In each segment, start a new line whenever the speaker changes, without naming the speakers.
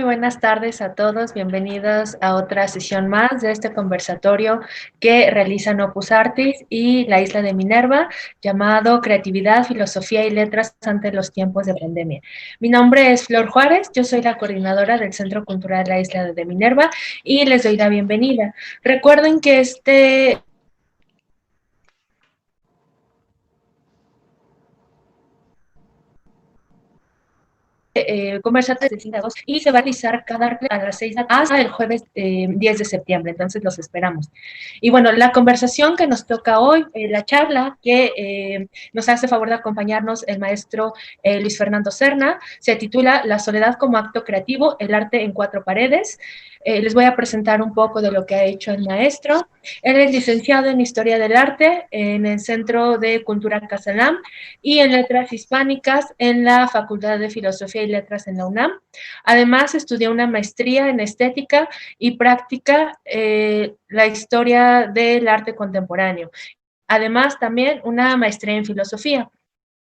buenas tardes a todos. Bienvenidos a otra sesión más de este conversatorio que realizan Opus Artis y la Isla de Minerva, llamado Creatividad, Filosofía y Letras ante los tiempos de pandemia. Mi nombre es Flor Juárez, yo soy la coordinadora del Centro Cultural La Isla de Minerva y les doy la bienvenida. Recuerden que este conversatorio de 5 de agosto y se va a realizar cada a las 6 hasta el jueves 10 de septiembre, entonces los esperamos. Y bueno, la conversación que nos toca hoy, la charla que nos hace favor de acompañarnos el maestro Luis Fernando Serna, se titula La soledad como acto creativo, el arte en cuatro paredes. Les voy a presentar un poco de lo que ha hecho el maestro. Él es licenciado en Historia del Arte en el Centro de Cultura Casalam y en Letras Hispánicas en la Facultad de Filosofía y Letras en la UNAM. Además, estudió una maestría en Estética y Práctica, la Historia del Arte Contemporáneo. Además, también una maestría en Filosofía.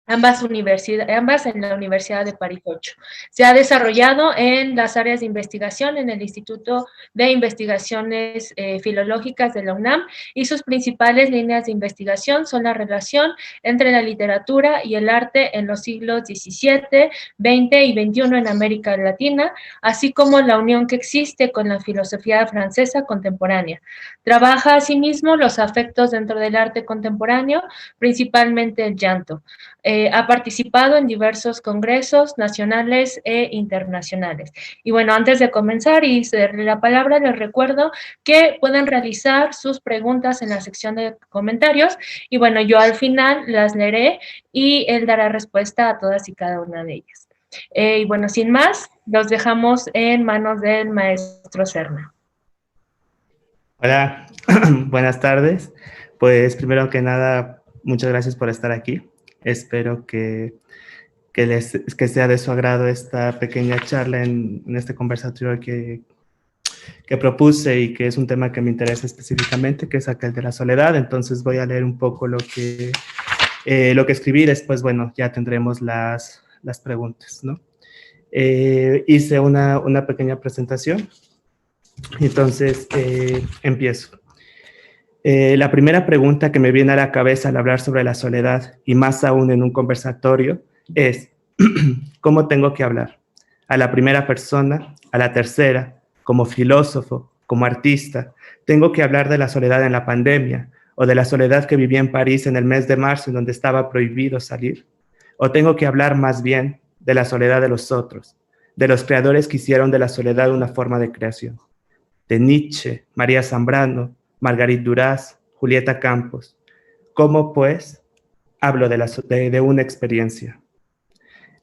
Ambas en la Universidad de París 8. Se ha desarrollado en las áreas de investigación en el Instituto de Investigaciones Filológicas de la UNAM y sus principales líneas de investigación son la relación entre la literatura y el arte en los siglos XVII, XX y XXI en América Latina, así como la unión que existe con la filosofía francesa contemporánea. Trabaja asimismo los afectos dentro del arte contemporáneo, principalmente el llanto. Ha participado en diversos congresos nacionales e internacionales. Y bueno, antes de comenzar y cederle la palabra, les recuerdo que pueden realizar sus preguntas en la sección de comentarios y bueno, yo al final las leeré y él dará respuesta a todas y cada una de ellas. Y bueno, sin más, los dejamos en manos del maestro Serna.
Hola, buenas tardes. Pues primero que nada, muchas gracias por estar aquí. Espero que sea de su agrado esta pequeña charla en este conversatorio que propuse y que es un tema que me interesa específicamente, que es aquel de la soledad. Entonces voy a leer un poco lo que escribí. Después, bueno, ya tendremos las preguntas, ¿no? Hice una pequeña presentación. Entonces, empiezo. La primera pregunta que me viene a la cabeza al hablar sobre la soledad, y más aún en un conversatorio, es, ¿cómo tengo que hablar? A la primera persona, a la tercera, como filósofo, como artista, tengo que hablar de la soledad en la pandemia, o de la soledad que viví en París en el mes de marzo, en donde estaba prohibido salir. O tengo que hablar más bien de la soledad de los otros, de los creadores que hicieron de la soledad una forma de creación. De Nietzsche, María Zambrano, Margarit Duras, Julieta Campos. ¿Cómo, pues, hablo de una experiencia?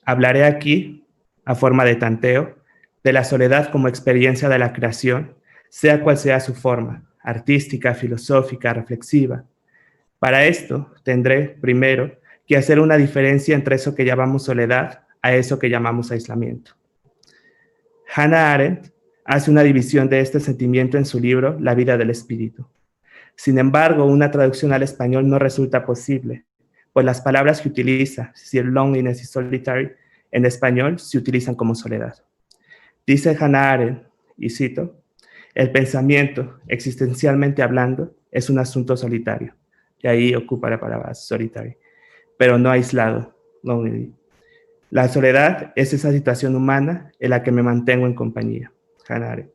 Hablaré aquí, a forma de tanteo, de la soledad como experiencia de la creación, sea cual sea su forma, artística, filosófica, reflexiva. Para esto, tendré, primero, que hacer una diferencia entre eso que llamamos soledad a eso que llamamos aislamiento. Hannah Arendt hace una división de este sentimiento en su libro La vida del espíritu. Sin embargo, una traducción al español no resulta posible, pues las palabras que utiliza, si el loneliness y solitary, en español se utilizan como soledad. Dice Hannah Arendt, y cito, el pensamiento, existencialmente hablando, es un asunto solitario. Y ahí ocupa la palabra solitary, pero no aislado, lonely. La soledad es esa situación humana en la que me mantengo en compañía. Hannah Arendt.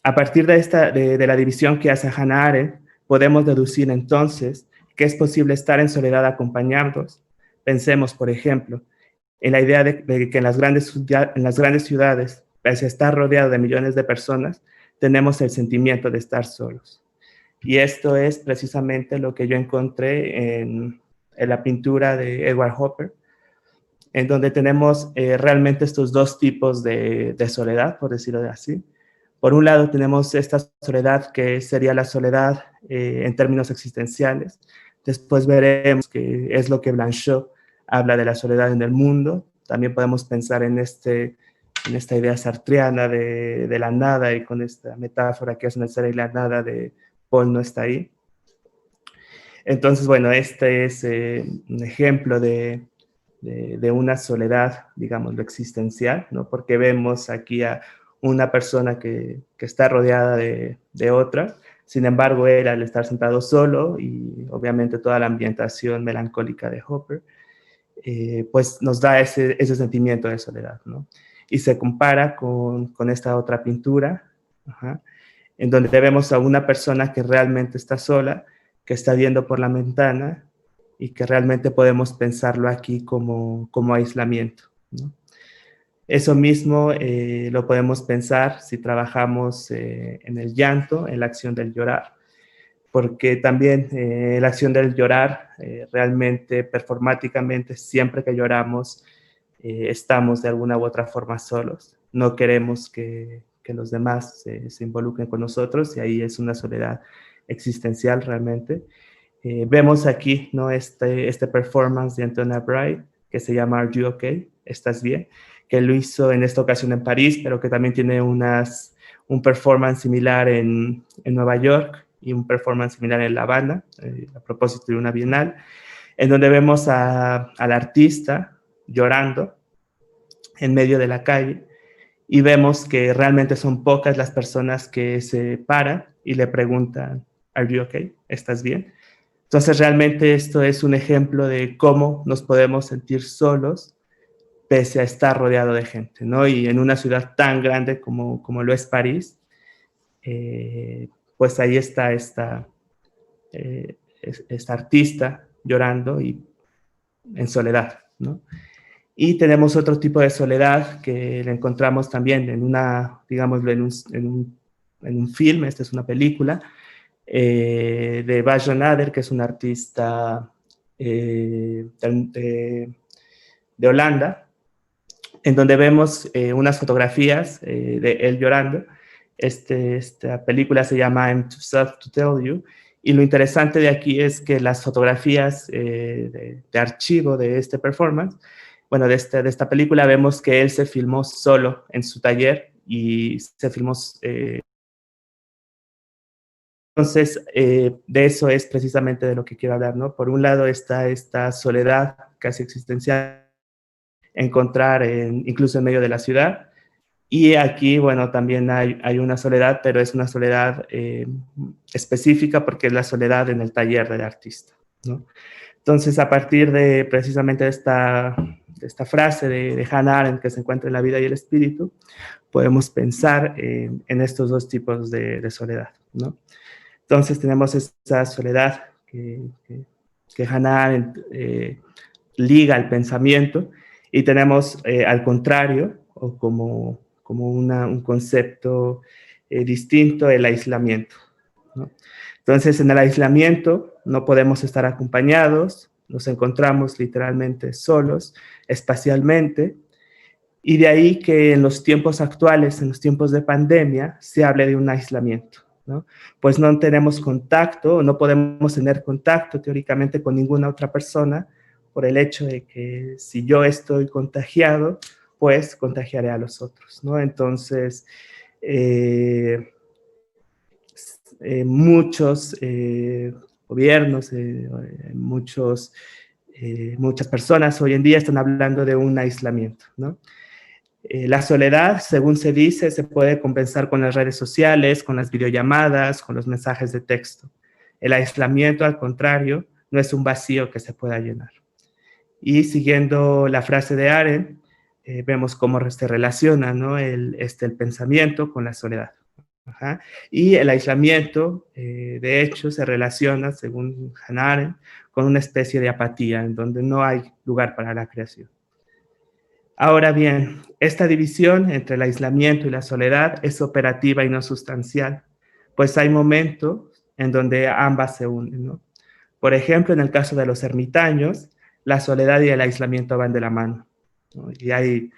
A partir de la división que hace Hannah Arendt, podemos deducir entonces que es posible estar en soledad acompañados. Pensemos, por ejemplo, en la idea de que en las grandes ciudades, pese a estar rodeado de millones de personas, tenemos el sentimiento de estar solos. Y esto es precisamente lo que yo encontré en la pintura de Edward Hopper, en donde tenemos realmente estos dos tipos de soledad, por decirlo así. Por un lado tenemos esta soledad que sería la soledad en términos existenciales. Después veremos que es lo que Blanchot habla de la soledad en el mundo. También podemos pensar en esta idea sartreana de la nada y con esta metáfora que es necesaria y la nada de Paul no está ahí. Entonces, bueno, este es un ejemplo de de una soledad, digamos, lo existencial, ¿no? Porque vemos aquí a una persona que está rodeada de otra. Sin embargo, él al estar sentado solo y obviamente toda la ambientación melancólica de Hopper, pues nos da ese sentimiento de soledad, ¿no? Y se compara con esta otra pintura, ajá, en donde vemos a una persona que realmente está sola, que está viendo por la ventana y que realmente podemos pensarlo aquí como aislamiento, ¿no? Eso mismo lo podemos pensar si trabajamos en el llanto, en la acción del llorar, porque también la acción del llorar realmente, performáticamente, siempre que lloramos, estamos de alguna u otra forma solos. No queremos que los demás se involucren con nosotros y ahí es una soledad existencial realmente. Vemos aquí, ¿no? Este performance de Antonia Bright que se llama Are You Okay? ¿Estás bien? Que lo hizo en esta ocasión en París, pero que también tiene un performance similar en Nueva York y un performance similar en La Habana, a propósito de una bienal, en donde vemos al artista llorando en medio de la calle y vemos que realmente son pocas las personas que se paran y le preguntan, ¿Are you okay? ¿Estás bien? Entonces realmente esto es un ejemplo de cómo nos podemos sentir solos pese a estar rodeado de gente, ¿no? Y en una ciudad tan grande como lo es París, pues ahí está esta artista llorando y en soledad, ¿no? Y tenemos otro tipo de soledad que la encontramos también en una, digámoslo, en un film, esta es una película, de Bas Nader, que es un artista de Holanda, en donde vemos unas fotografías de él llorando. Esta película se llama I'm Too Sad to Tell You, y lo interesante de aquí es que las fotografías de archivo de este performance, bueno, de esta película, vemos que él se filmó solo en su taller y se filmó. Entonces, de eso es precisamente de lo que quiero hablar, ¿no? Por un lado está esta soledad casi existencial, encontrar incluso en medio de la ciudad. Y aquí, bueno, también hay una soledad, pero es una soledad específica porque es la soledad en el taller del artista, ¿no? Entonces, a partir de precisamente de esta frase de Hannah Arendt que se encuentra en La vida y el espíritu, podemos pensar en estos dos tipos de soledad, ¿no? Entonces, tenemos esa soledad que Hannah Arendt liga al pensamiento, y tenemos al contrario, o como un concepto distinto, el aislamiento, ¿no? Entonces, en el aislamiento no podemos estar acompañados, nos encontramos literalmente solos, espacialmente, y de ahí que en los tiempos actuales, en los tiempos de pandemia, se hable de un aislamiento, ¿no? Pues no tenemos contacto, no podemos tener contacto teóricamente con ninguna otra persona, por el hecho de que si yo estoy contagiado, pues contagiaré a los otros, ¿no? Entonces, muchos gobiernos, muchas personas hoy en día están hablando de un aislamiento, ¿no? La soledad, según se dice, se puede compensar con las redes sociales, con las videollamadas, con los mensajes de texto. El aislamiento, al contrario, no es un vacío que se pueda llenar. Y siguiendo la frase de Arendt, vemos cómo se relaciona, ¿no? el pensamiento con la soledad. Ajá. Y el aislamiento, de hecho, se relaciona, según Hannah Arendt, con una especie de apatía, en donde no hay lugar para la creación. Ahora bien, esta división entre el aislamiento y la soledad es operativa y no sustancial, pues hay momentos en donde ambas se unen, ¿no? Por ejemplo, en el caso de los ermitaños, la soledad y el aislamiento van de la mano, ¿no? Y hay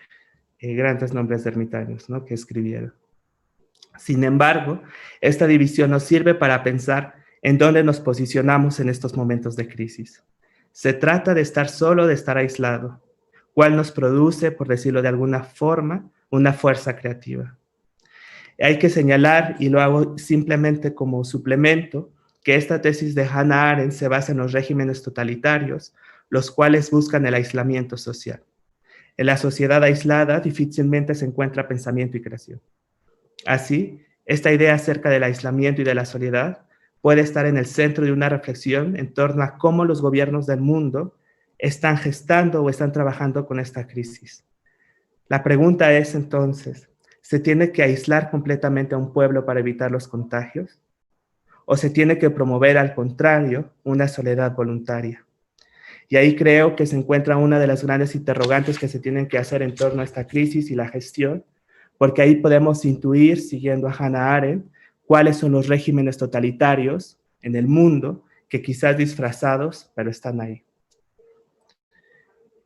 grandes nombres de ermitaños, ¿no?, que escribieron. Sin embargo, esta división nos sirve para pensar en dónde nos posicionamos en estos momentos de crisis. Se trata de estar solo, de estar aislado, cuál nos produce, por decirlo de alguna forma, una fuerza creativa. Hay que señalar, y lo hago simplemente como suplemento, que esta tesis de Hannah Arendt se basa en los regímenes totalitarios, los cuales buscan el aislamiento social. En la sociedad aislada difícilmente se encuentra pensamiento y creación. Así, esta idea acerca del aislamiento y de la soledad puede estar en el centro de una reflexión en torno a cómo los gobiernos del mundo están gestando o están trabajando con esta crisis. La pregunta es entonces, ¿se tiene que aislar completamente a un pueblo para evitar los contagios? ¿O se tiene que promover, al contrario, una soledad voluntaria? Y ahí creo que se encuentra una de las grandes interrogantes que se tienen que hacer en torno a esta crisis y la gestión, porque ahí podemos intuir, siguiendo a Hannah Arendt, cuáles son los regímenes totalitarios en el mundo que quizás disfrazados, pero están ahí.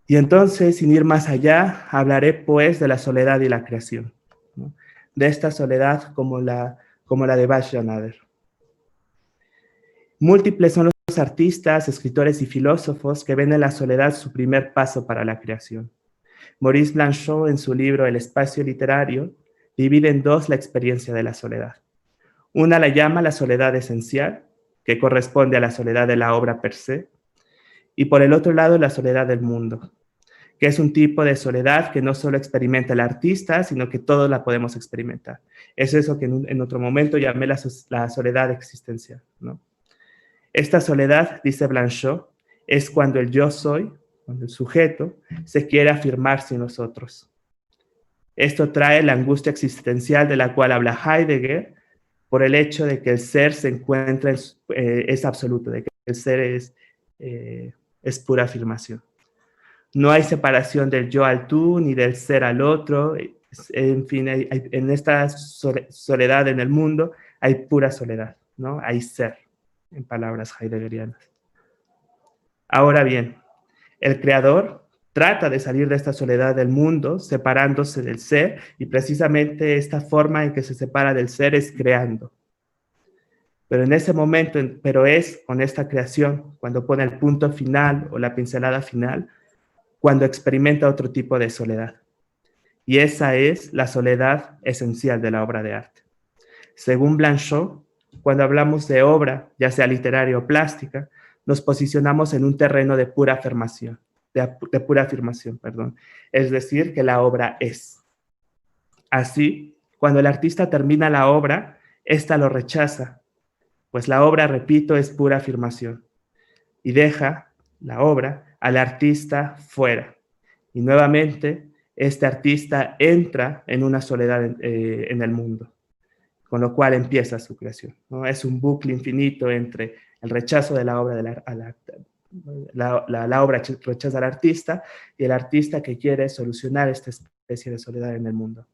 Y entonces, sin ir más allá, hablaré pues de la soledad y la creación, ¿no? De esta soledad como la de Bach-Yanader. Múltiples son los artistas, escritores y filósofos que ven en la soledad su primer paso para la creación. Maurice Blanchot, en su libro El espacio literario, divide en dos la experiencia de la soledad. Una la llama la soledad esencial, que corresponde a la soledad de la obra per se, y por el otro lado la soledad del mundo, que es un tipo de soledad que no solo experimenta el artista, sino que todos la podemos experimentar. Es eso que en otro momento llamé la soledad existencial, ¿no? Esta soledad, dice Blanchot, es cuando el yo soy, cuando el sujeto, se quiere afirmar sin nosotros. Esto trae la angustia existencial de la cual habla Heidegger, por el hecho de que el ser se encuentra, es absoluto, de que el ser es pura afirmación. No hay separación del yo al tú, ni del ser al otro. En fin, en esta soledad en el mundo hay pura soledad, ¿no? Hay ser, en palabras heideggerianas. Ahora bien, el creador trata de salir de esta soledad del mundo, separándose del ser, y precisamente esta forma en que se separa del ser es creando. Pero en ese momento, pero es con esta creación, cuando pone el punto final o la pincelada final, cuando experimenta otro tipo de soledad. Y esa es la soledad esencial de la obra de arte. Según Blanchot, cuando hablamos de obra, ya sea literaria o plástica, nos posicionamos en un terreno de pura afirmación, es decir, que la obra es. Así, cuando el artista termina la obra, ésta lo rechaza, pues la obra, repito, es pura afirmación, y deja la obra al artista fuera. Y nuevamente, este artista entra en una soledad en el mundo, con lo cual empieza su creación, ¿no? Es un bucle infinito entre el rechazo de la obra, la obra rechaza al artista, y el artista que quiere solucionar esta especie de soledad en el mundo.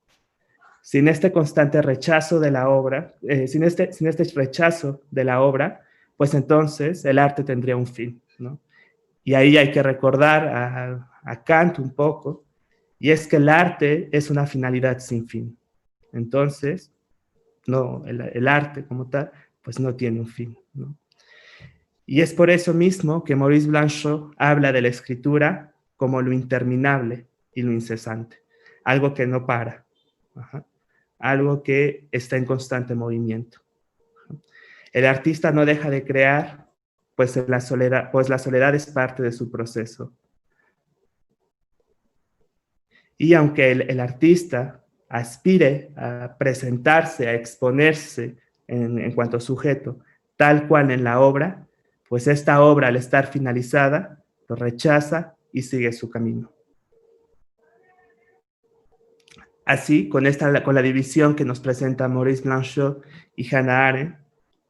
Sin este constante rechazo de la obra, sin este rechazo de la obra, pues entonces el arte tendría un fin, ¿no? Y ahí hay que recordar a Kant un poco, y es que el arte es una finalidad sin fin. Entonces, no, el arte como tal, pues no tiene un fin, ¿no? Y es por eso mismo que Maurice Blanchot habla de la escritura como lo interminable y lo incesante, algo que no para, algo que está en constante movimiento. El artista no deja de crear, pues la soledad es parte de su proceso. Y aunque el artista aspire a presentarse, a exponerse en cuanto a sujeto, tal cual en la obra, pues esta obra, al estar finalizada, lo rechaza y sigue su camino. Así, con la división que nos presenta Maurice Blanchot y Hannah Arendt,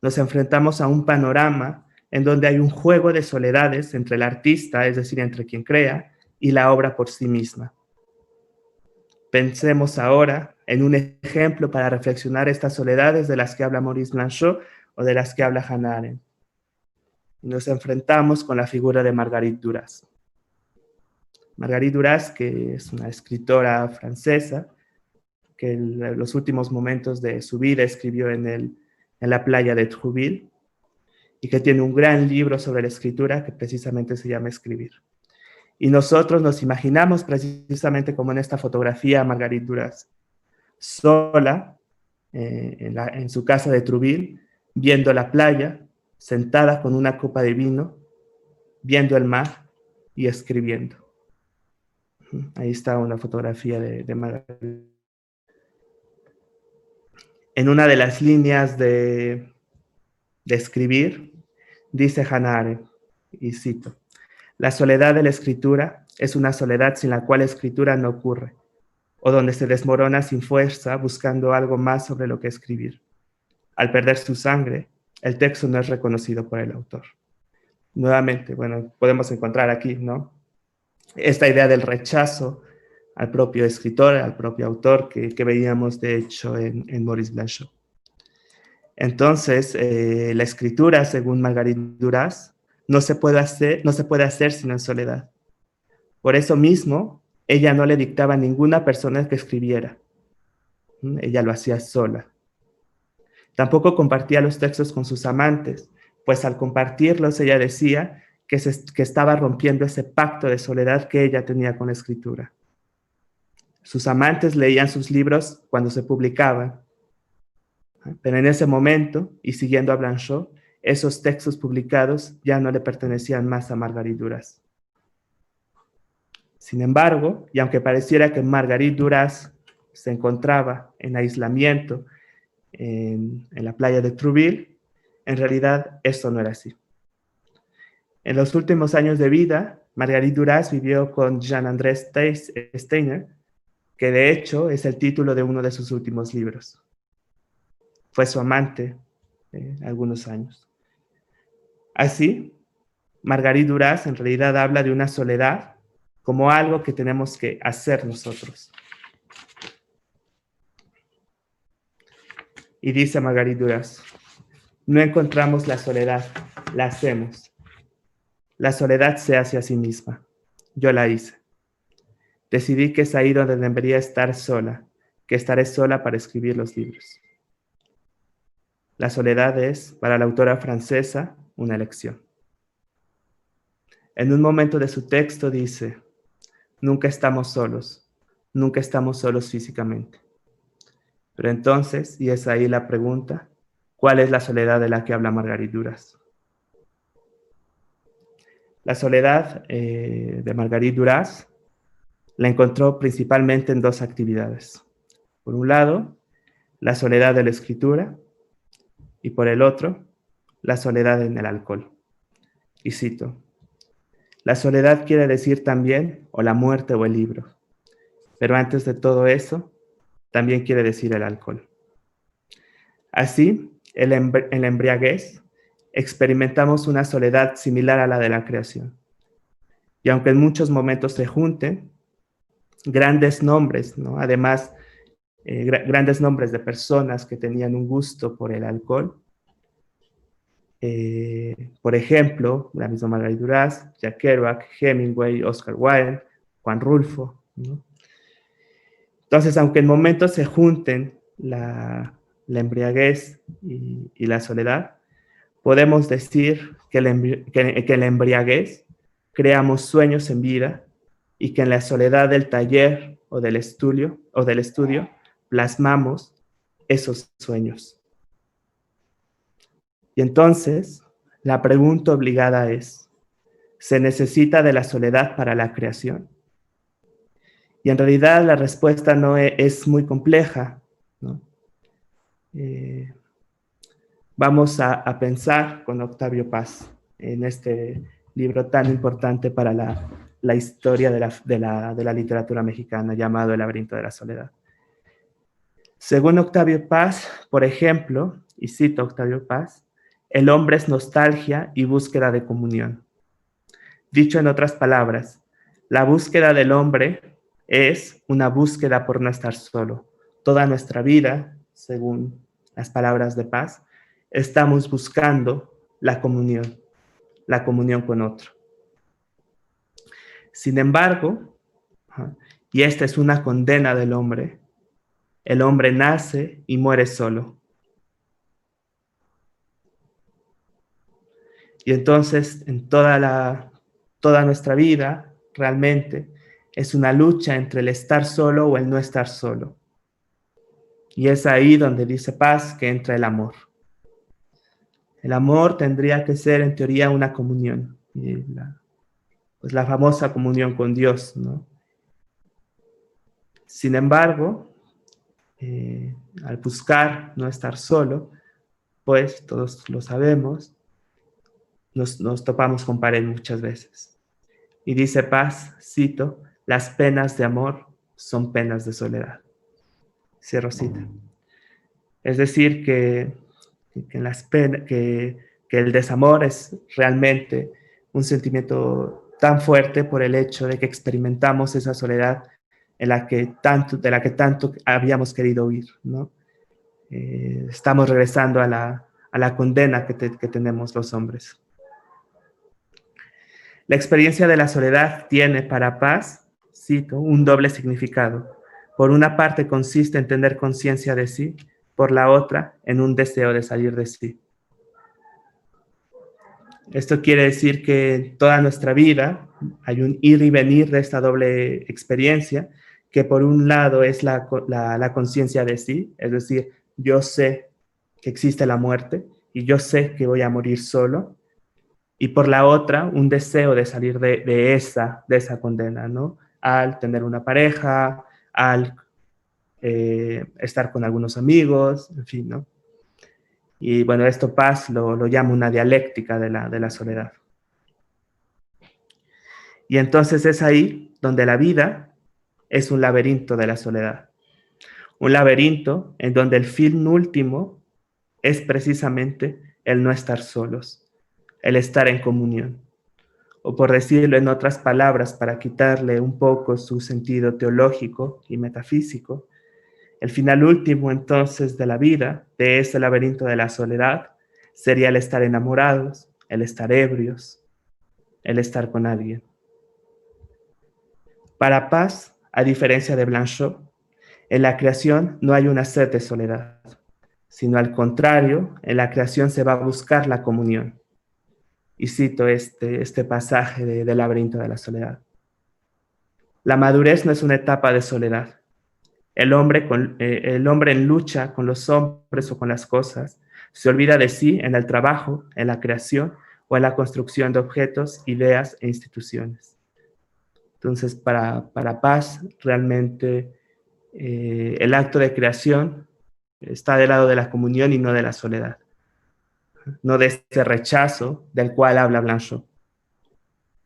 nos enfrentamos a un panorama en donde hay un juego de soledades entre el artista, es decir, entre quien crea, y la obra por sí misma. Pensemos ahora en un ejemplo para reflexionar estas soledades de las que habla Maurice Blanchot o de las que habla Hannah Arendt. Nos enfrentamos con la figura de Marguerite Duras. Marguerite Duras, que es una escritora francesa, que en los últimos momentos de su vida escribió en la playa de Trouville, y que tiene un gran libro sobre la escritura que precisamente se llama Escribir. Y nosotros nos imaginamos precisamente como en esta fotografía a Marguerite Duras, sola, en su casa de Trouville, viendo la playa, sentada con una copa de vino, viendo el mar y escribiendo. Ahí está una fotografía de Margarita. En una de las líneas de escribir, dice Hannah Arendt, y cito: la soledad de la escritura es una soledad sin la cual la escritura no ocurre, o donde se desmorona sin fuerza buscando algo más sobre lo que escribir. Al perder su sangre, el texto no es reconocido por el autor. Nuevamente, bueno, podemos encontrar aquí, ¿no?, esta idea del rechazo al propio escritor, al propio autor, que veíamos de hecho en Maurice Blanchot. Entonces, la escritura, según Marguerite Duras, no se puede hacer sino en soledad. Por eso mismo, ella no le dictaba a ninguna persona que escribiera. Ella lo hacía sola. Tampoco compartía los textos con sus amantes, pues al compartirlos ella decía que estaba rompiendo ese pacto de soledad que ella tenía con la escritura. Sus amantes leían sus libros cuando se publicaban, pero en ese momento, y siguiendo a Blanchot, esos textos publicados ya no le pertenecían más a Marguerite Duras. Sin embargo, y aunque pareciera que Marguerite Duras se encontraba en aislamiento en la playa de Trouville, en realidad esto no era así. En los últimos años de vida, Marguerite Duras vivió con Jean-André Steiner, que de hecho es el título de uno de sus últimos libros. Fue su amante algunos años. Así, Marguerite Duras en realidad habla de una soledad como algo que tenemos que hacer nosotros. Y dice Marguerite Duras: no encontramos la soledad, la hacemos. La soledad se hace a sí misma. Yo la hice. Decidí que es ahí donde debería estar sola, que estaré sola para escribir los libros. La soledad es, para la autora francesa, una elección. En un momento de su texto dice: nunca estamos solos físicamente. Pero entonces, y es ahí la pregunta, ¿cuál es la soledad de la que habla Marguerite Duras? La soledad de Marguerite Duras la encontró principalmente en dos actividades. Por un lado, la soledad de la escritura, y por el otro, la soledad en el alcohol. Y cito: la soledad quiere decir también o la muerte o el libro, pero antes de todo eso, también quiere decir el alcohol. Así, en la embriaguez, experimentamos una soledad similar a la de la creación. Y aunque en muchos momentos se junten grandes nombres, ¿no?, además, grandes nombres de personas que tenían un gusto por el alcohol, por ejemplo, la misma Marguerite Duras, Jack Kerouac, Hemingway, Oscar Wilde, Juan Rulfo, ¿no? Entonces, aunque en momentos se junten la embriaguez y la soledad, podemos decir que en la embriaguez creamos sueños en vida y que en la soledad del taller o del estudio plasmamos esos sueños. Y entonces, la pregunta obligada es: ¿se necesita de la soledad para la creación? Y en realidad la respuesta no es muy compleja, ¿no? Vamos a pensar con Octavio Paz en este libro tan importante para la historia de la literatura mexicana, llamado El laberinto de la soledad. Según Octavio Paz, por ejemplo, y cito a Octavio Paz: el hombre es nostalgia y búsqueda de comunión. Dicho en otras palabras, la búsqueda del hombre es una búsqueda por no estar solo. Toda nuestra vida, según las palabras de Paz, estamos buscando la comunión con otro. Sin embargo, y esta es una condena del hombre, el hombre nace y muere solo. Y entonces, en toda nuestra vida, realmente, es una lucha entre el estar solo o el no estar solo. Y es ahí donde dice Paz que entra el amor. El amor tendría que ser, en teoría, una comunión. pues, la famosa comunión con Dios, ¿no? Sin embargo, al buscar no estar solo, pues todos lo sabemos, nos topamos con pared muchas veces. Y dice Paz, cito, las penas de amor son penas de soledad. Cierro cita. Es decir, que el desamor es realmente un sentimiento tan fuerte por el hecho de que experimentamos esa soledad de la que tanto habíamos querido huir, ¿no? Estamos regresando a la condena que tenemos los hombres. La experiencia de la soledad tiene para Paz, cito, un doble significado. Por una parte consiste en tener conciencia de sí, por la otra en un deseo de salir de sí. Esto quiere decir que en toda nuestra vida hay un ir y venir de esta doble experiencia, que por un lado es la conciencia de sí, es decir, yo sé que existe la muerte y yo sé que voy a morir solo, y por la otra un deseo de salir de esa condena, ¿no? Al tener una pareja, al estar con algunos amigos, en fin, ¿no? Y bueno, esto Paz lo llama una dialéctica de la soledad. Y entonces es ahí donde la vida es un laberinto de la soledad. Un laberinto en donde el fin último es precisamente el no estar solos, el estar en comunión. O por decirlo en otras palabras, para quitarle un poco su sentido teológico y metafísico, el final último entonces de la vida, de ese laberinto de la soledad, sería el estar enamorados, el estar ebrios, el estar con alguien. Para Paz, a diferencia de Blanchot, en la creación no hay una sed de soledad, sino al contrario, en la creación se va a buscar la comunión. Y cito este pasaje del laberinto de la soledad. La madurez no es una etapa de soledad. El hombre en lucha con los hombres o con las cosas se olvida de sí en el trabajo, en la creación o en la construcción de objetos, ideas e instituciones. Entonces, para Paz, realmente el acto de creación está del lado de la comunión y no de la soledad, no de este rechazo del cual habla Blanchot.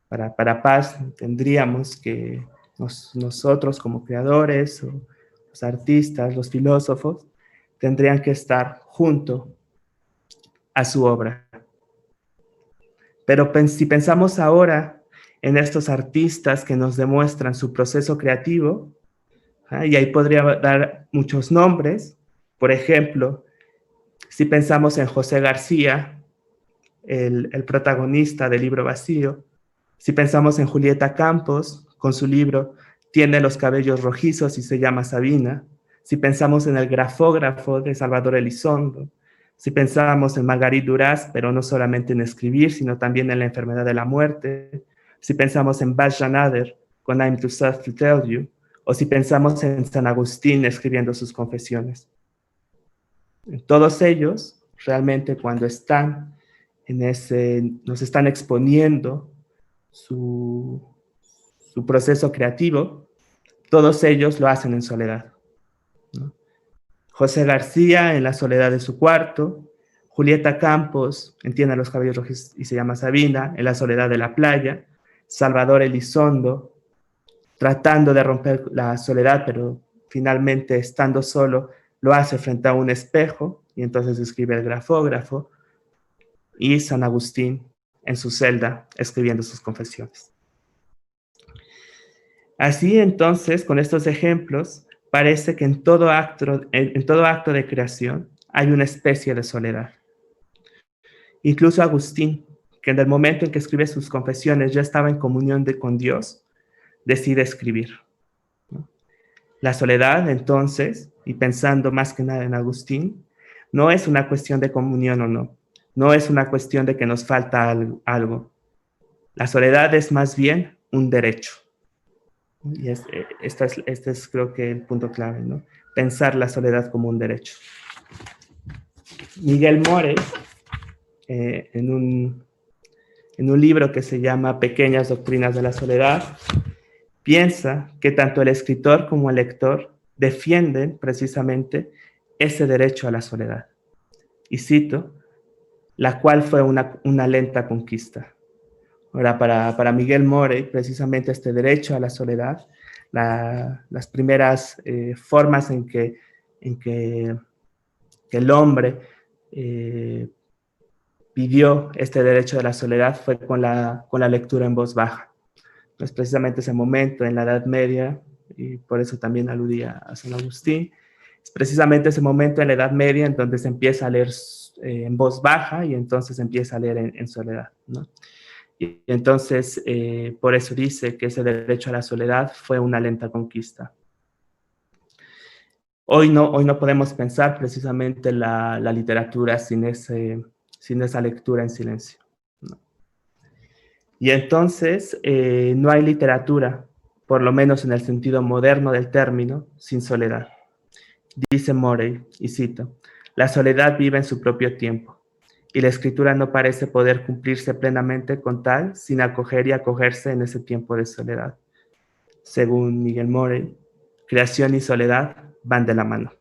Para Paz tendríamos que nosotros como creadores, o los artistas, los filósofos, tendrían que estar junto a su obra. Pero si pensamos ahora en estos artistas que nos demuestran su proceso creativo, y ahí podría dar muchos nombres. Por ejemplo, si pensamos en José García, el protagonista del libro Vacío, si pensamos en Julieta Campos, con su libro Tiene los cabellos rojizos y se llama Sabina, si pensamos en el grafógrafo de Salvador Elizondo, si pensamos en Marguerite Duras, pero no solamente en escribir, sino también en la enfermedad de la muerte, si pensamos en Bach Janader con I'm Too Sad to Tell You, o si pensamos en San Agustín escribiendo sus confesiones. Todos ellos, realmente cuando están nos están exponiendo su proceso creativo, todos ellos lo hacen en soledad, ¿no? José García en la soledad de su cuarto, Julieta Campos en Tiene los cabellos rojos y se llama Sabina, en la soledad de la playa, Salvador Elizondo, tratando de romper la soledad, pero finalmente estando solo, lo hace frente a un espejo y entonces escribe el grafógrafo, y San Agustín en su celda escribiendo sus confesiones. Así entonces, con estos ejemplos, parece que en todo acto de creación hay una especie de soledad. Incluso Agustín, que en el momento en que escribe sus confesiones ya estaba en comunión con Dios, decide escribir, ¿no? La soledad, entonces, y pensando más que nada en Agustín, no es una cuestión de comunión o no, no es una cuestión de que nos falta algo. La soledad es más bien un derecho. Y este es creo que el punto clave, ¿no? Pensar la soledad como un derecho. Miguel Mores, en en un libro que se llama Pequeñas Doctrinas de la Soledad, piensa que tanto el escritor como el lector defienden precisamente ese derecho a la soledad. Y cito, la cual fue una lenta conquista. Ahora, para Miguel Morey, precisamente este derecho a la soledad, las primeras formas en que el hombre pidió este derecho de la soledad fue con la lectura en voz baja. Es precisamente ese momento en la Edad Media, y por eso también aludía a San Agustín, es precisamente ese momento en la Edad Media en donde se empieza a leer en voz baja y entonces se empieza a leer en soledad, ¿no? Y entonces, por eso dice que ese derecho a la soledad fue una lenta conquista. Hoy no podemos pensar precisamente la literatura sin esa lectura en silencio, ¿no? Y entonces no hay literatura, por lo menos en el sentido moderno del término, sin soledad. Dice Morey, y cito, la soledad vive en su propio tiempo, y la escritura no parece poder cumplirse plenamente con tal sin acoger y acogerse en ese tiempo de soledad. Según Miguel Morey, creación y soledad van de la mano.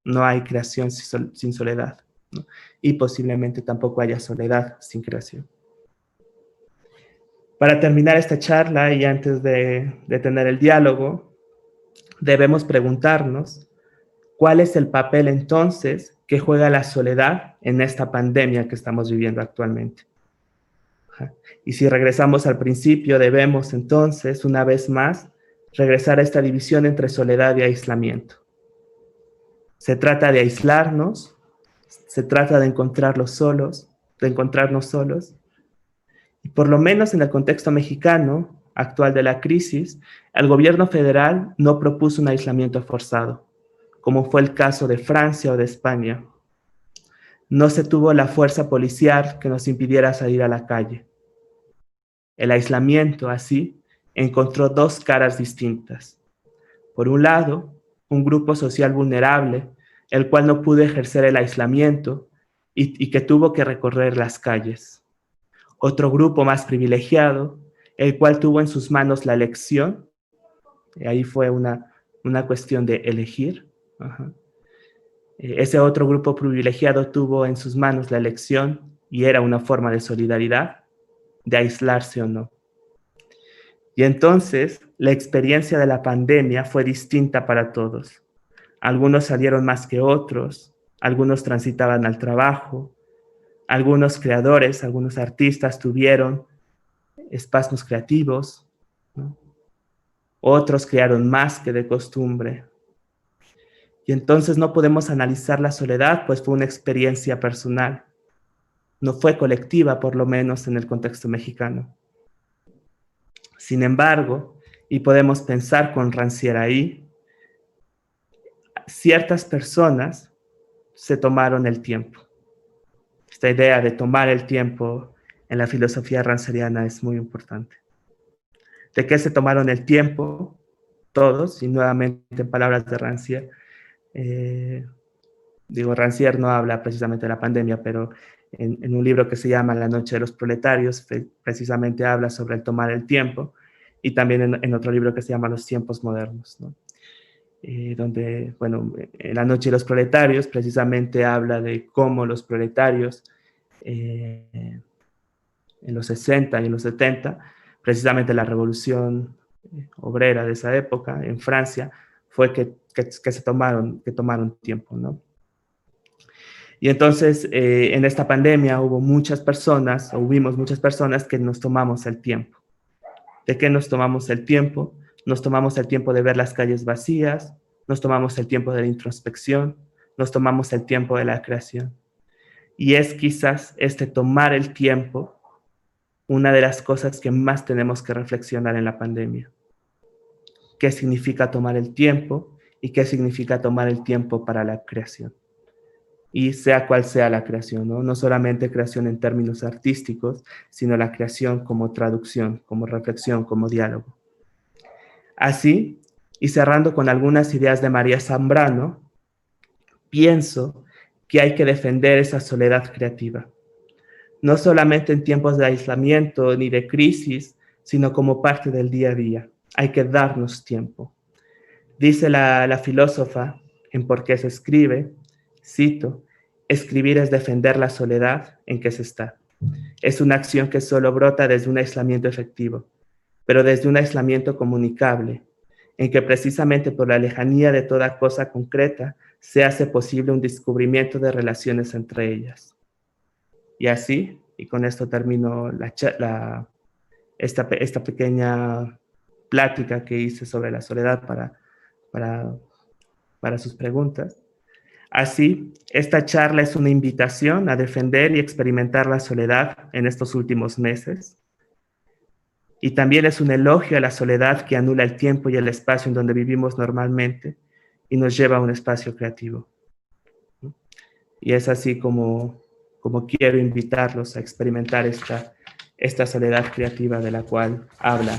No hay creación sin soledad, ¿no? Y posiblemente tampoco haya soledad sin creación. Para terminar esta charla y antes de tener el diálogo, debemos preguntarnos cuál es el papel entonces que juega la soledad en esta pandemia que estamos viviendo actualmente. Y si regresamos al principio, debemos entonces, una vez más, regresar a esta división entre soledad y aislamiento. Se trata de aislarnos, se trata de encontrarnos solos, y por lo menos en el contexto mexicano actual de la crisis, el gobierno federal no propuso un aislamiento forzado, como fue el caso de Francia o de España. No se tuvo la fuerza policial que nos impidiera salir a la calle. El aislamiento, así, encontró dos caras distintas. Por un lado, un grupo social vulnerable, el cual no pudo ejercer el aislamiento y que tuvo que recorrer las calles. Otro grupo más privilegiado, el cual tuvo en sus manos la elección, y ahí fue una cuestión de elegir. Ese otro grupo privilegiado tuvo en sus manos la elección y era una forma de solidaridad, de aislarse o no. Y entonces la experiencia de la pandemia fue distinta para todos. Algunos salieron más que otros, algunos transitaban al trabajo, algunos creadores, algunos artistas tuvieron espasmos creativos, ¿no? Otros crearon más que de costumbre. Y entonces no podemos analizar la soledad, pues fue una experiencia personal. No fue colectiva, por lo menos en el contexto mexicano. Sin embargo, y podemos pensar con Rancière ahí, ciertas personas se tomaron el tiempo. Esta idea de tomar el tiempo en la filosofía rancieriana es muy importante. ¿De qué se tomaron el tiempo? Todos, y nuevamente en palabras de Rancière, Rancière no habla precisamente de la pandemia, pero en un libro que se llama La noche de los proletarios, precisamente habla sobre el tomar el tiempo, y también en otro libro que se llama Los tiempos modernos, ¿no? Donde, bueno, en La noche de los proletarios precisamente habla de cómo los proletarios en los 60 y en los 70, precisamente la revolución obrera de esa época en Francia, fue que tomaron tiempo, ¿no? Y entonces, en esta pandemia hubimos muchas personas que nos tomamos el tiempo. ¿De qué nos tomamos el tiempo? Nos tomamos el tiempo de ver las calles vacías, nos tomamos el tiempo de la introspección, nos tomamos el tiempo de la creación. Y es quizás este tomar el tiempo una de las cosas que más tenemos que reflexionar en la pandemia. ¿Qué significa tomar el tiempo y qué significa tomar el tiempo para la creación? Y sea cual sea la creación, ¿no? No solamente creación en términos artísticos, sino la creación como traducción, como reflexión, como diálogo. Así, y cerrando con algunas ideas de María Zambrano, pienso que hay que defender esa soledad creativa. no solamente en tiempos de aislamiento ni de crisis, sino como parte del día a día. Hay que darnos tiempo. Dice la filósofa en Por qué se escribe, cito, escribir es defender la soledad en que se está. Es una acción que solo brota desde un aislamiento efectivo, pero desde un aislamiento comunicable, en que precisamente por la lejanía de toda cosa concreta se hace posible un descubrimiento de relaciones entre ellas. Y así, y con esto termino esta pequeña plática que hice sobre la soledad para, para sus preguntas. Así, esta charla es una invitación a defender y experimentar la soledad en estos últimos meses. Y también es un elogio a la soledad que anula el tiempo y el espacio en donde vivimos normalmente y nos lleva a un espacio creativo. Y es así como quiero invitarlos a experimentar esta soledad creativa de la cual habla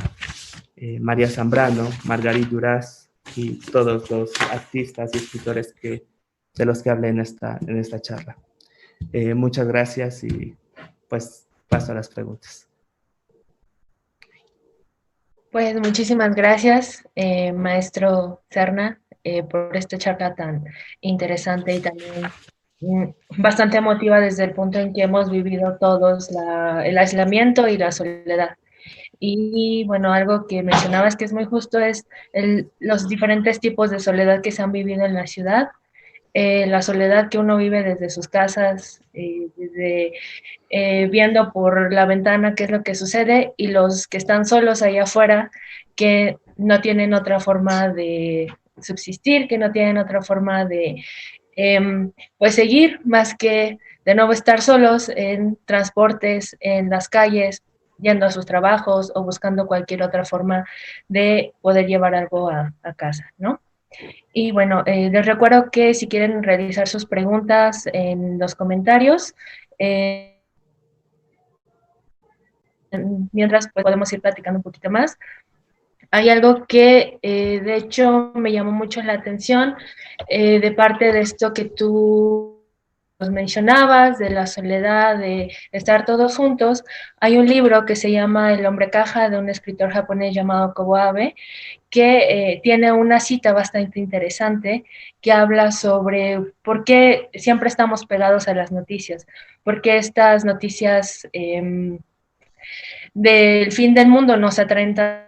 María Zambrano, Margarit Duras y todos los artistas y escritores de los que hablé en esta charla. Muchas gracias y pues paso a las preguntas.
Pues muchísimas gracias, maestro Serna, por esta charla tan interesante y también bastante emotiva desde el punto en que hemos vivido todos el aislamiento y la soledad. Y bueno, algo que mencionabas que es muy justo es los diferentes tipos de soledad que se han vivido en la ciudad. La soledad que uno vive desde sus casas, desde viendo por la ventana qué es lo que sucede, y los que están solos allá afuera, que no tienen otra forma de subsistir, que no tienen otra forma de pues seguir más que de nuevo estar solos en transportes, en las calles, yendo a sus trabajos o buscando cualquier otra forma de poder llevar algo a casa, ¿no? Y bueno, les recuerdo que si quieren realizar sus preguntas en los comentarios, mientras pues, podemos ir platicando un poquito más. Hay algo que de hecho me llamó mucho la atención de parte de esto que tú nos mencionabas, de la soledad, de estar todos juntos. Hay un libro que se llama El hombre caja, de un escritor japonés llamado Kobo Abe, que tiene una cita bastante interesante que habla sobre por qué siempre estamos pegados a las noticias, por qué estas noticias del fin del mundo nos atraen tanto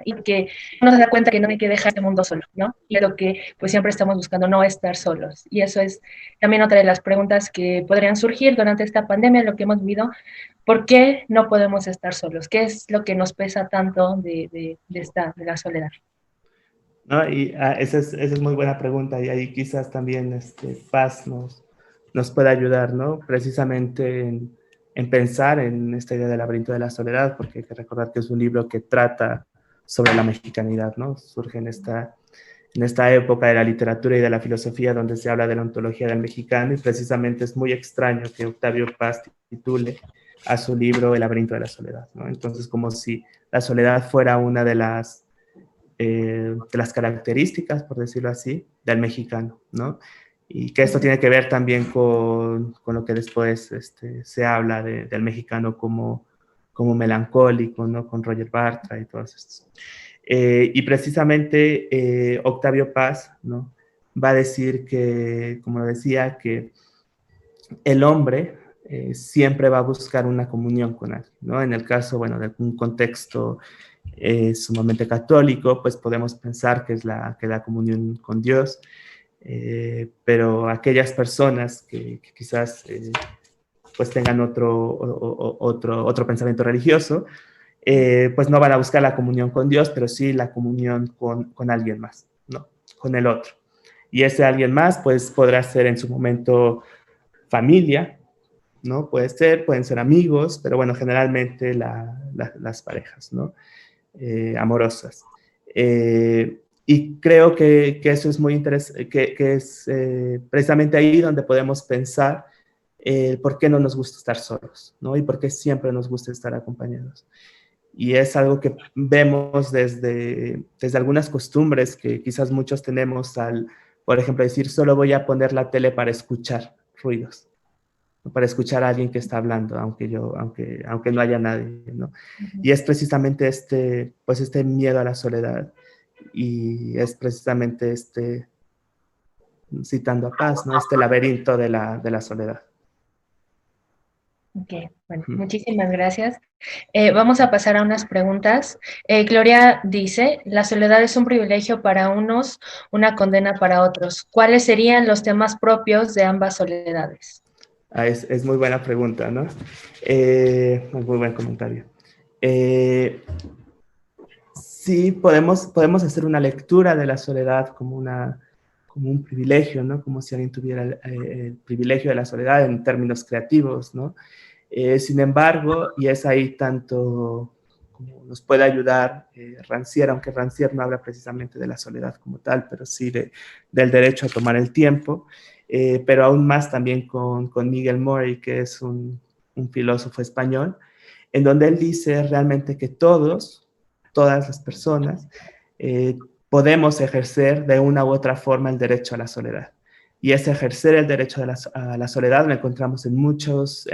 y que uno se da cuenta que no hay que dejar este mundo solo, ¿no? Y lo que pues siempre estamos buscando, no estar solos. Y eso es también otra de las preguntas que podrían surgir durante esta pandemia, lo que hemos vivido. ¿Por qué no podemos estar solos? ¿Qué es lo que nos pesa tanto de la soledad?
¿No? Y esa es muy buena pregunta y ahí quizás también Paz nos pueda ayudar, ¿no? Precisamente en pensar en esta idea del laberinto de la soledad, porque hay que recordar que es un libro que trata sobre la mexicanidad, ¿no? Surge en esta época de la literatura y de la filosofía donde se habla de la ontología del mexicano y precisamente es muy extraño que Octavio Paz titule a su libro El laberinto de la soledad, ¿no? Entonces, como si la soledad fuera una de las características, por decirlo así, del mexicano, ¿no? Y que esto tiene que ver también con lo que después se habla del mexicano como melancólico, ¿no? Con Roger Bartra y todos estos. Y precisamente Octavio Paz, ¿no? Va a decir que, como decía, que el hombre siempre va a buscar una comunión con alguien, ¿no? En el caso, bueno, de un contexto sumamente católico, pues podemos pensar que es la comunión con Dios, pero aquellas personas que quizás pues tengan otro pensamiento religioso, pues no van a buscar la comunión con Dios, pero sí la comunión con alguien más, ¿no? Con el otro. Y ese alguien más, pues podrá ser en su momento familia, ¿no? Pueden ser amigos, pero bueno, generalmente las parejas, ¿no? Amorosas. Y creo que eso es muy interesante, que es precisamente ahí donde podemos pensar por qué no nos gusta estar solos, ¿no? Y por qué siempre nos gusta estar acompañados. Y es algo que vemos desde algunas costumbres que quizás muchos tenemos al, por ejemplo, decir, solo voy a poner la tele para escuchar ruidos, para escuchar a alguien que está hablando, aunque no haya nadie, ¿no?
Ujú.
Y es precisamente pues este miedo a la soledad, y es precisamente citando a Paz, ¿no? Este laberinto de la soledad.
Ok, bueno, muchísimas gracias. Vamos a pasar a unas preguntas. Gloria dice, la soledad es un privilegio para unos, una condena para otros. ¿Cuáles serían los temas propios de ambas soledades?
Es muy buena pregunta, ¿no? Muy buen comentario. Sí, podemos hacer una lectura de la soledad como un privilegio, ¿no? Como si alguien tuviera el privilegio de la soledad en términos creativos, ¿no? Sin embargo, y es ahí tanto como nos puede ayudar Rancière, aunque Rancière no habla precisamente de la soledad como tal, pero sí del derecho a tomar el tiempo, pero aún más también con Miguel Mori, que es un filósofo español, en donde él dice realmente que todas las personas, podemos ejercer de una u otra forma el derecho a la soledad. Y ese ejercer el derecho a la soledad lo encontramos en muchas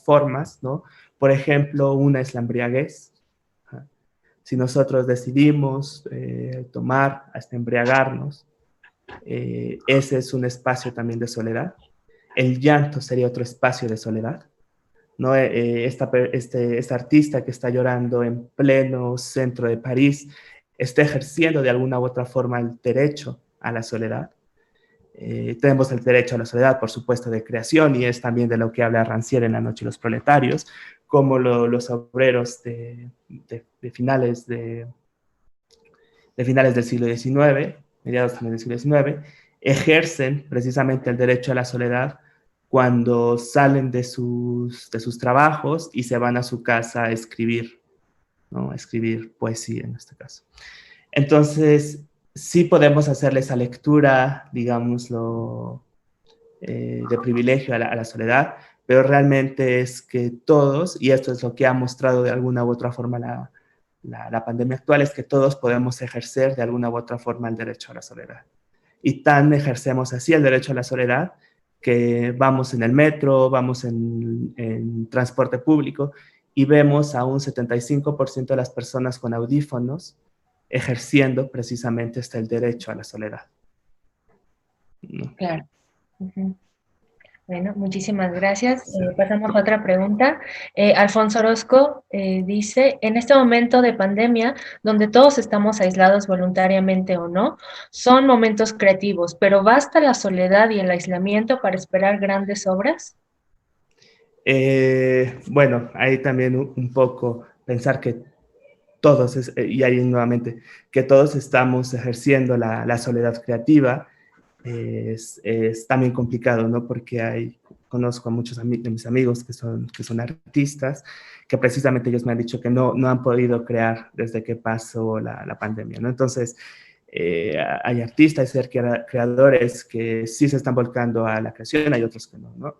formas, ¿no? Por ejemplo, una es la embriaguez. Si nosotros decidimos tomar hasta embriagarnos, ese es un espacio también de soledad. El llanto sería otro espacio de soledad, ¿no? Este artista que está llorando en pleno centro de París está ejerciendo de alguna u otra forma el derecho a la soledad. Tenemos el derecho a la soledad, por supuesto, de creación, y es también de lo que habla Rancière en La noche de los proletarios, como los obreros de finales del siglo XIX, mediados del siglo XIX, ejercen precisamente el derecho a la soledad cuando salen de sus trabajos y se van a su casa a escribir, ¿no? A escribir poesía en este caso. Entonces, sí podemos hacerle esa lectura, digámoslo, de privilegio a la soledad, pero realmente es que todos, y esto es lo que ha mostrado de alguna u otra forma la pandemia actual, es que todos podemos ejercer de alguna u otra forma el derecho a la soledad. Y tan ejercemos así el derecho a la soledad que vamos en el metro, vamos en transporte público y vemos a un 75% de las personas con audífonos ejerciendo precisamente el derecho a la soledad, ¿no?
Claro. Ujú. Bueno, muchísimas gracias. Pasamos a otra pregunta. Alfonso Orozco dice, en este momento de pandemia, donde todos estamos aislados voluntariamente o no, son momentos creativos, pero ¿basta la soledad y el aislamiento para esperar grandes obras?
Bueno, ahí también un poco pensar que todos, y ahí nuevamente, que todos estamos ejerciendo la soledad creativa, es también complicado, ¿no? Porque conozco a muchos de mis amigos que son artistas, que precisamente ellos me han dicho que no han podido crear desde que pasó la pandemia, ¿no? Entonces, hay artistas, hay creadores que sí se están volcando a la creación, hay otros que no, ¿no?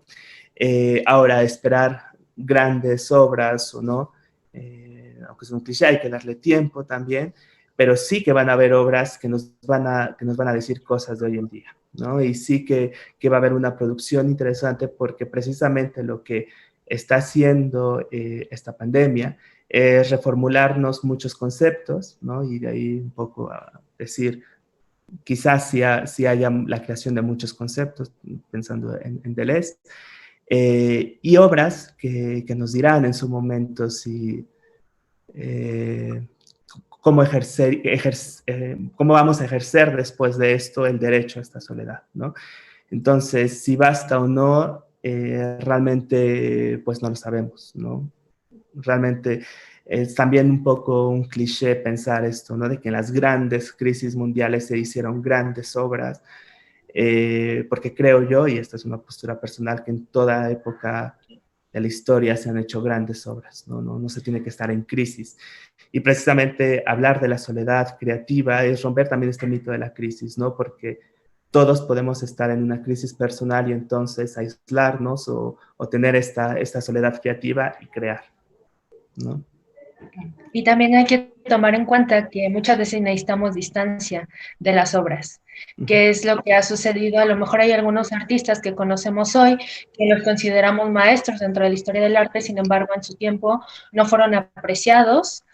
Ahora, esperar grandes obras o no, aunque es un cliché, hay que darle tiempo también, pero sí que van a haber obras que nos van a decir cosas de hoy en día, ¿no? Y sí que va a haber una producción interesante porque precisamente lo que está haciendo esta pandemia es reformularnos muchos conceptos, ¿no? Y de ahí un poco a decir, quizás sí haya la creación de muchos conceptos, pensando en Deleuze, y obras que nos dirán en su momento si, eh, cómo vamos a ejercer después de esto el derecho a esta soledad, ¿no? Entonces, si basta o no, realmente pues no lo sabemos, ¿no? Realmente es también un poco un cliché pensar esto, ¿no? De que en las grandes crisis mundiales se hicieron grandes obras, porque creo yo, y esta es una postura personal, que en toda época de la historia se han hecho grandes obras, no se tiene que estar en crisis. Y precisamente hablar de la soledad creativa es romper también este mito de la crisis, ¿no? Porque todos podemos estar en una crisis personal y entonces aislarnos o tener esta soledad creativa y crear, ¿no?
Y también hay que tomar en cuenta que muchas veces necesitamos distancia de las obras, que es lo que ha sucedido. A lo mejor hay algunos artistas que conocemos hoy que los consideramos maestros dentro de la historia del arte, sin embargo, en su tiempo no fueron apreciados.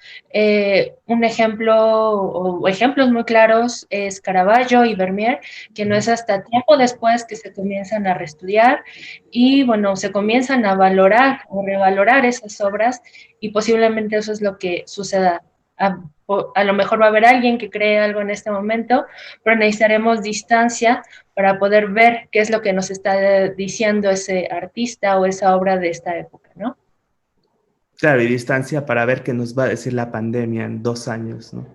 Un ejemplo o ejemplos muy claros es Caravaggio y Vermeer, que no es hasta tiempo después que se comienzan a reestudiar y, bueno, se comienzan a valorar o revalorar esas obras, y posiblemente eso es lo que suceda. A lo mejor va a haber alguien que cree algo en este momento, pero necesitaremos distancia para poder ver qué es lo que nos está diciendo ese artista o esa obra de esta época, ¿no?
Claro, y distancia para ver qué nos va a decir la pandemia en 2 años, ¿no?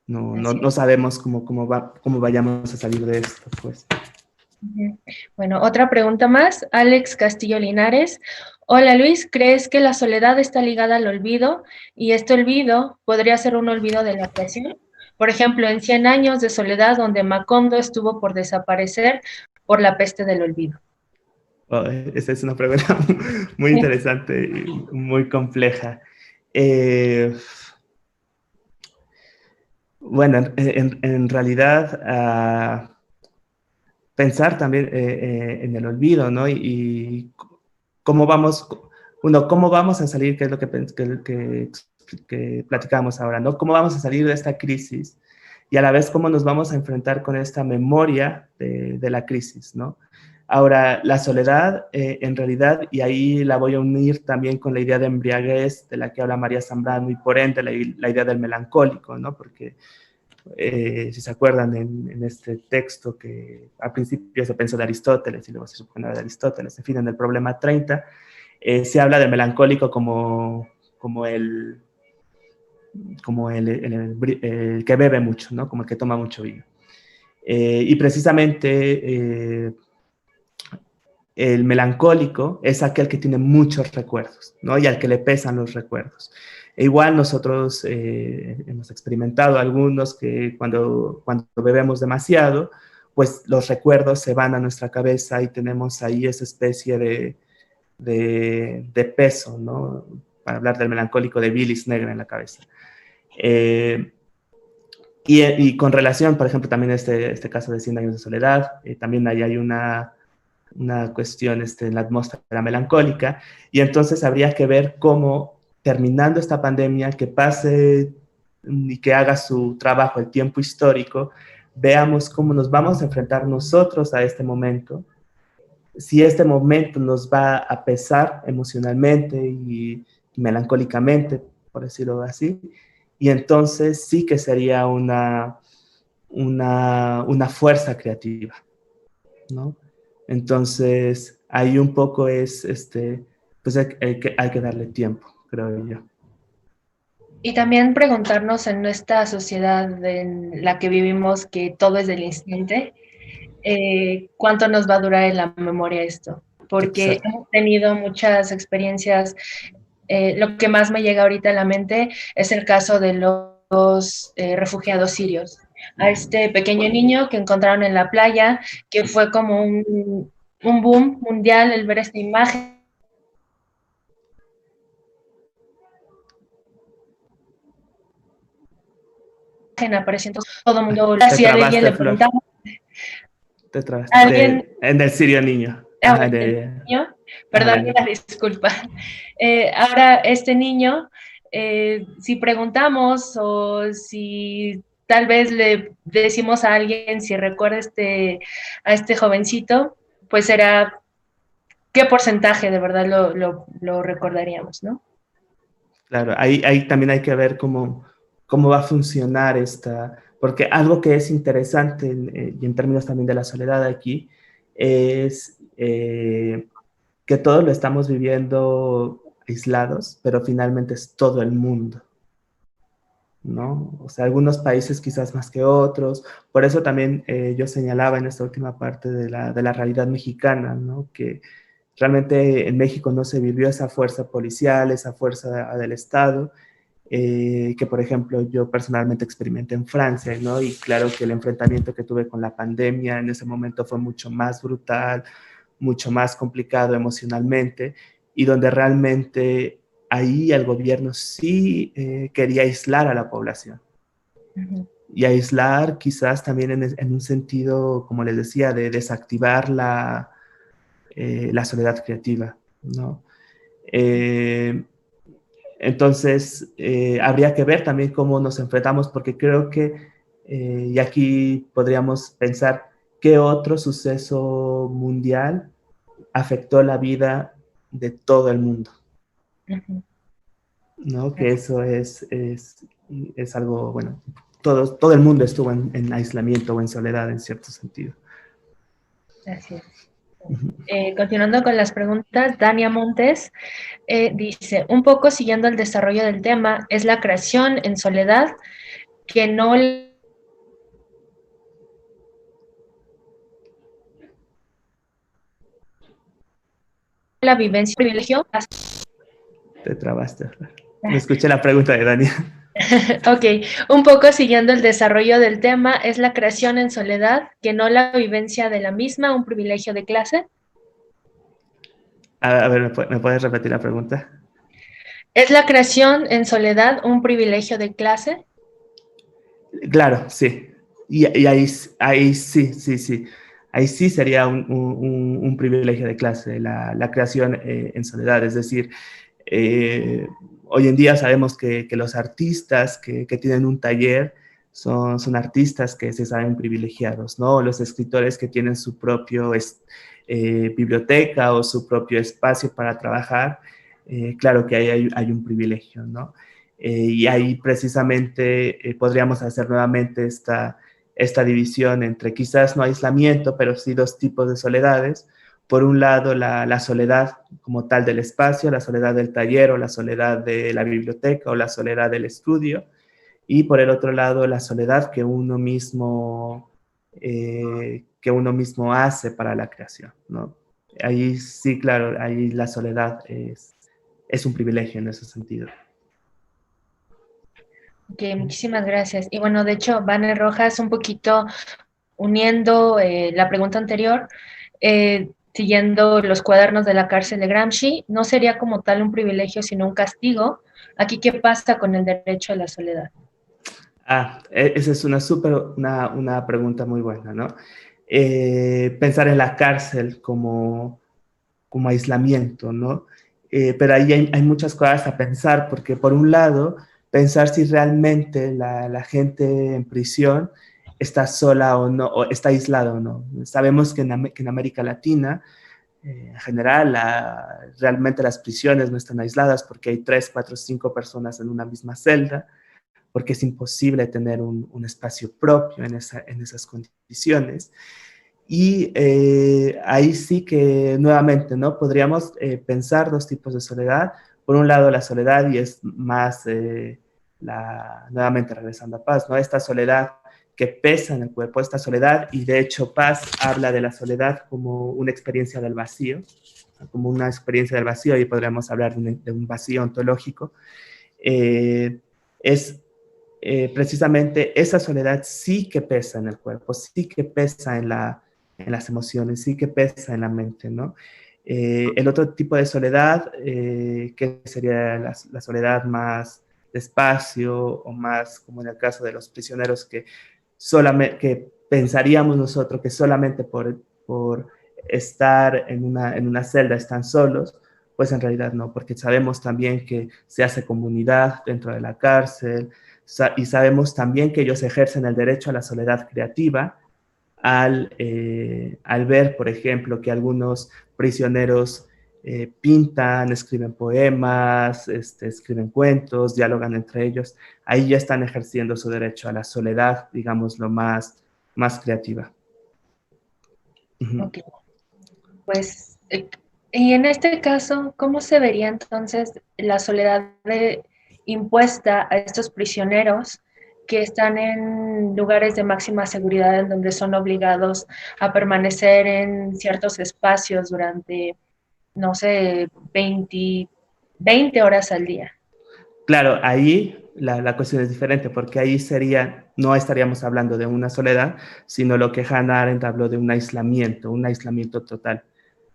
No sabemos cómo vayamos a salir de esto, pues.
Bueno, otra pregunta más. Alex Castillo Linares. Hola Luis, ¿crees que la soledad está ligada al olvido? Y este olvido podría ser un olvido de la creación. Por ejemplo, en 100 años de soledad, donde Macondo estuvo por desaparecer por la peste del olvido.
Oh, esa es una pregunta muy interesante y muy compleja. Bueno, en realidad, pensar también en el olvido, ¿no? Y cómo vamos, cómo vamos a salir, que es lo que platicábamos ahora, ¿no? ¿Cómo vamos a salir de esta crisis? Y a la vez, ¿cómo nos vamos a enfrentar con esta memoria de la crisis, ¿no? Ahora, la soledad, en realidad, y ahí la voy a unir también con la idea de embriaguez de la que habla María Zambrano, y por ende la idea del melancólico, ¿no? Porque si se acuerdan en este texto que al principio se pensó de Aristóteles y luego se supone de Aristóteles, en fin, en el problema 30, se habla del melancólico como el que bebe mucho, ¿no? Como el que toma mucho vino. Y precisamente el melancólico es aquel que tiene muchos recuerdos, ¿no? Y al que le pesan los recuerdos. E igual nosotros hemos experimentado algunos que cuando bebemos demasiado, pues los recuerdos se van a nuestra cabeza y tenemos ahí esa especie de peso, ¿no? Para hablar del melancólico, de bilis negra en la cabeza. Y con relación, por ejemplo, también este caso de 100 años de soledad, también ahí hay una cuestión en la atmósfera melancólica, y entonces habría que ver cómo, terminando esta pandemia, que pase y que haga su trabajo el tiempo histórico, veamos cómo nos vamos a enfrentar nosotros a este momento, si este momento nos va a pesar emocionalmente y melancólicamente, por decirlo así, y entonces sí que sería una fuerza creativa, ¿no? Entonces, ahí un poco pues hay que darle tiempo, creo yo.
Y también preguntarnos en nuestra sociedad en la que vivimos, que todo es del instante, ¿cuánto nos va a durar en la memoria esto? Porque
Exacto.
hemos tenido muchas experiencias. Lo que más me llega ahorita a la mente es el caso de los refugiados sirios. A este pequeño niño que encontraron en la playa, que fue como un boom mundial el ver esta imagen. Apareciendo todo el mundo
Te
hacía de ella,
trabaste,
le
Flor.
preguntaba
Te trabaste.
a alguien,
En el Sirio niño. Ajá,
el niño,
ajá,
perdón, una disculpa. Ahora, este niño, si preguntamos o si tal vez le decimos a alguien si recuerda a este jovencito, pues será qué porcentaje de verdad lo recordaríamos, ¿no?
claro, ahí también hay que ver cómo va a funcionar porque algo que es interesante y en términos también de la soledad aquí es que todos lo estamos viviendo aislados, pero finalmente es todo el mundo, ¿no? O sea, algunos países quizás más que otros. Por eso también yo señalaba en esta última parte de la realidad mexicana, ¿no? Que realmente en México no se vivió esa fuerza policial, esa fuerza del Estado, que por ejemplo yo personalmente experimenté en Francia, ¿no? Y claro que el enfrentamiento que tuve con la pandemia en ese momento fue mucho más brutal, mucho más complicado emocionalmente, y donde realmente ahí el gobierno sí quería aislar a la población. Y aislar quizás también en un sentido, como les decía, de desactivar la soledad creativa, ¿no? Entonces, habría que ver también cómo nos enfrentamos, porque creo que, y aquí podríamos pensar, ¿qué otro suceso mundial afectó la vida de todo el mundo? ¿No? Que eso es algo, bueno, todo el mundo estuvo en aislamiento o en soledad en cierto sentido.
Así es. Continuando con las preguntas, Dania Montes dice, un poco siguiendo el desarrollo del tema, es la creación en soledad que no la vivencia privilegio.
Te trabaste. No escuché la pregunta de Dania.
Ok, un poco siguiendo el desarrollo del tema, ¿es la creación en soledad que no la vivencia de la misma un privilegio de clase?
A ver, ¿me puedes repetir la pregunta?
¿Es la creación en soledad un privilegio de clase?
Claro, sí. Y ahí sí, sí, sí. Ahí sí sería un privilegio de clase, la creación en soledad. Es decir, hoy en día sabemos que los artistas que tienen un taller son artistas que se saben privilegiados, ¿no? Los escritores que tienen su propio biblioteca o su propio espacio para trabajar, claro que ahí hay un privilegio, ¿no? Y ahí precisamente podríamos hacer nuevamente esta división entre quizás no aislamiento, pero sí dos tipos de soledades. Por un lado, la soledad como tal del espacio, la soledad del taller o la soledad de la biblioteca o la soledad del estudio. Y por el otro lado, la soledad que uno mismo hace para la creación, ¿no? Ahí sí, claro, ahí la soledad es un privilegio en ese sentido.
Ok, muchísimas gracias. Y bueno, de hecho, Vane Rojas, un poquito uniendo la pregunta anterior, siguiendo los cuadernos de la cárcel de Gramsci, no sería como tal un privilegio, sino un castigo. Aquí, ¿qué pasa con el derecho a la soledad?
Esa es una pregunta muy buena, ¿no? Pensar en la cárcel como aislamiento, ¿no? Pero ahí hay muchas cosas a pensar, porque por un lado, pensar si realmente la gente en prisión está sola o no, o está aislada o no. Sabemos que en América Latina, en general, realmente las prisiones no están aisladas porque hay 3, 4, 5 personas en una misma celda, porque es imposible tener un espacio propio en esas condiciones. Y ahí sí que nuevamente, ¿no? Podríamos pensar dos tipos de soledad. Por un lado, la soledad, y es más, nuevamente regresando a Paz, ¿no? Esta soledad que pesa en el cuerpo, esta soledad, y de hecho Paz habla de la soledad como una experiencia del vacío, como una experiencia del vacío, y podríamos hablar de un vacío ontológico. Es precisamente esa soledad sí que pesa en el cuerpo, sí que pesa en las emociones, sí que pesa en la mente, ¿no? El otro tipo de soledad, que sería la soledad más despacio o más como en el caso de los prisioneros que pensaríamos nosotros que solamente por estar en una celda están solos, pues en realidad no, porque sabemos también que se hace comunidad dentro de la cárcel, y sabemos también que ellos ejercen el derecho a la soledad creativa al ver, por ejemplo, que algunos prisioneros pintan, escriben poemas, escriben cuentos, dialogan entre ellos. Ahí ya están ejerciendo su derecho a la soledad, digamos, lo más creativa.
Ok, pues, y en este caso, ¿cómo se vería entonces la soledad impuesta a estos prisioneros que están en lugares de máxima seguridad en donde son obligados a permanecer en ciertos espacios durante, no sé, 20 horas al día?
Claro, ahí la cuestión es diferente, porque ahí no estaríamos hablando de una soledad, sino lo que Hannah Arendt habló de un aislamiento total.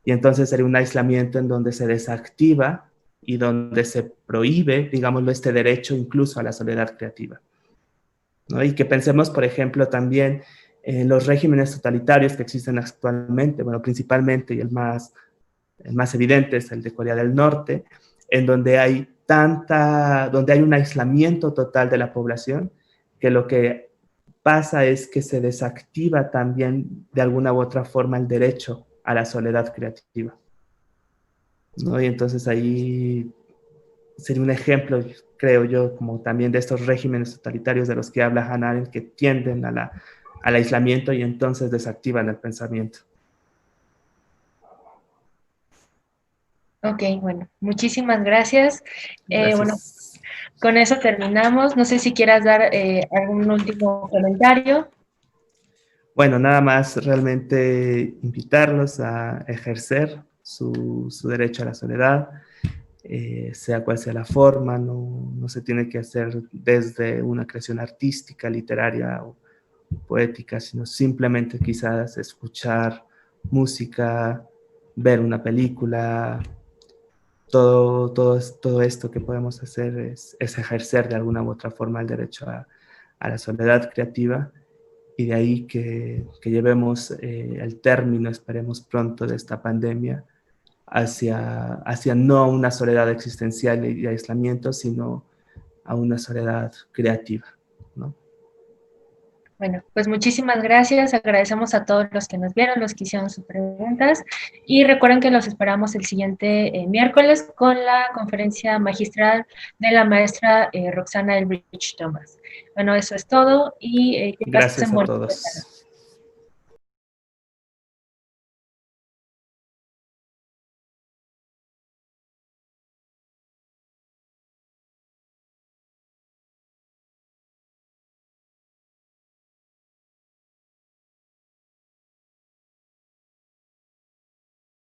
Y entonces sería un aislamiento en donde se desactiva y donde se prohíbe, digámoslo, este derecho incluso a la soledad creativa, ¿no? Y que pensemos, por ejemplo, también en los regímenes totalitarios que existen actualmente, bueno, principalmente, y el más evidente es el de Corea del Norte, en donde donde hay un aislamiento total de la población, que lo que pasa es que se desactiva también de alguna u otra forma el derecho a la soledad creativa, ¿no? Y entonces ahí sería un ejemplo, creo yo, como también de estos regímenes totalitarios de los que habla Hannah Arendt, que tienden al aislamiento y entonces desactivan el pensamiento.
Ok, bueno, muchísimas gracias. Bueno,
Gracias.
con eso terminamos. No sé si quieras dar algún último comentario.
Bueno, nada más realmente invitarlos a ejercer su derecho a la soledad, sea cual sea la forma, no se tiene que hacer desde una creación artística, literaria o poética, sino simplemente quizás escuchar música, ver una película, todo esto que podemos hacer es ejercer de alguna u otra forma el derecho a la soledad creativa, y de ahí que llevemos el término, esperemos pronto, de esta pandemia hacia no una soledad existencial y aislamiento, sino a una soledad creativa, ¿no?
Bueno, pues muchísimas gracias. Agradecemos a todos los que nos vieron, los que hicieron sus preguntas. Y recuerden que los esperamos el siguiente miércoles con la conferencia magistral de la maestra Roxana Elbridge Thomas. Bueno, eso es todo y que pasen
Gracias a
buenas
todos.
tardes.